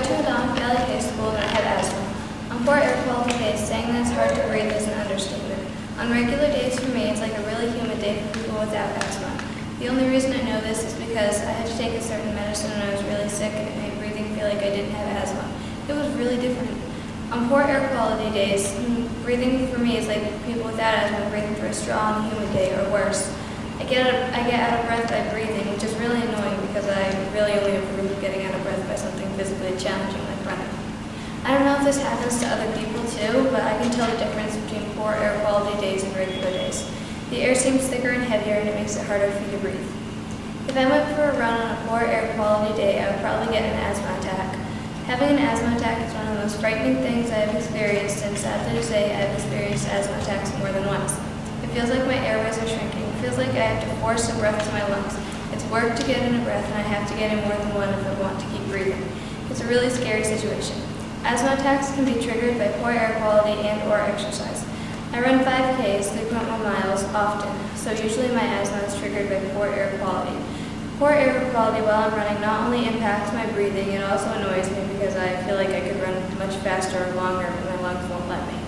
to Acadia Calderwood and I had asthma. On poor air quality days, saying that it's hard to breathe is an understatement. On regular days for me, it's like a really humid day for people without asthma. The only reason I know this is because I had to take a certain medicine when I was really sick and it made breathing feel like I didn't have asthma. It was really different. On poor air quality days, breathing for me is like people without asthma breathing through a strong, humid day or worse. I get out of breath by breathing, which is really annoying because I really only improve getting out of breath by something physically challenging like running. I don't know if this happens to other people too, but I can tell the difference between poor air quality days and regular days. The air seems thicker and heavier and it makes it harder for you to breathe. If I went for a run on a poor air quality day, I would probably get an asthma attack. Having an asthma attack is one of the most frightening things I have experienced, and sadly to say, I have experienced asthma attacks more than once. It feels like my airways are shrinking. It feels like I have to force a breath to my lungs. It's work to get in a breath, and I have to get in more than one if I want to keep breathing. It's a really scary situation. Asthma attacks can be triggered by poor air quality and or exercise. I run 5Ks, 3.1 miles, often, so usually my asthma is triggered by poor air quality. Poor air quality while I'm running not only impacts my breathing, it also annoys me because I feel like I could run much faster or longer, but my lungs won't let me.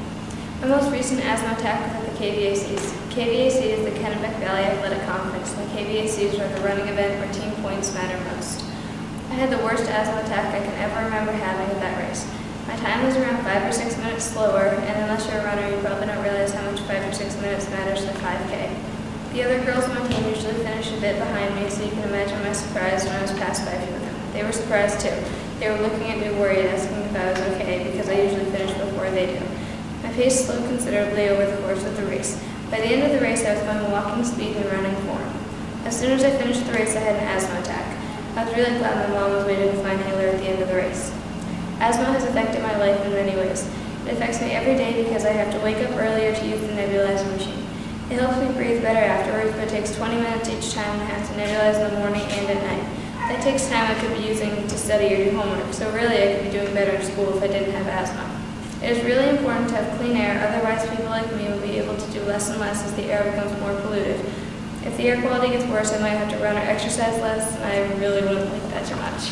My most recent asthma attack was at the KVACs. KVAC is the Kennebec Valley Athletic Conference, and the KVACs are the running event where team points matter most. I had the worst asthma attack I can ever remember having at that race. My time was around 5 or 6 minutes slower, and unless you're a runner, you probably don't realize how much 5 or 6 minutes matters in a 5K. The other girls on my team usually finish a bit behind me, so you can imagine my surprise when I was passed by a few of them. They were surprised too. They were looking at me worried, asking if I was okay, because I usually finish before they do. My pace slowed considerably over the course of the race. By the end of the race, I was going walking speed and running form. As soon as I finished the race, I had an asthma attack. I was really glad my mom was waiting to find Taylor at the end of the race. Asthma has affected my life in many ways. It affects me every day because I have to wake up earlier to use the nebulizer machine. It helps me breathe better afterwards, but it takes 20 minutes each time and I have to nebulize in the morning and at night. That takes time I could be using to study or do homework, so really I could be doing better in school if I didn't have asthma. It is really important to have clean air, otherwise people like me will be able to do less and less as the air becomes more polluted. If the air quality gets worse, I might have to run or exercise less, and I really wouldn't like that too much.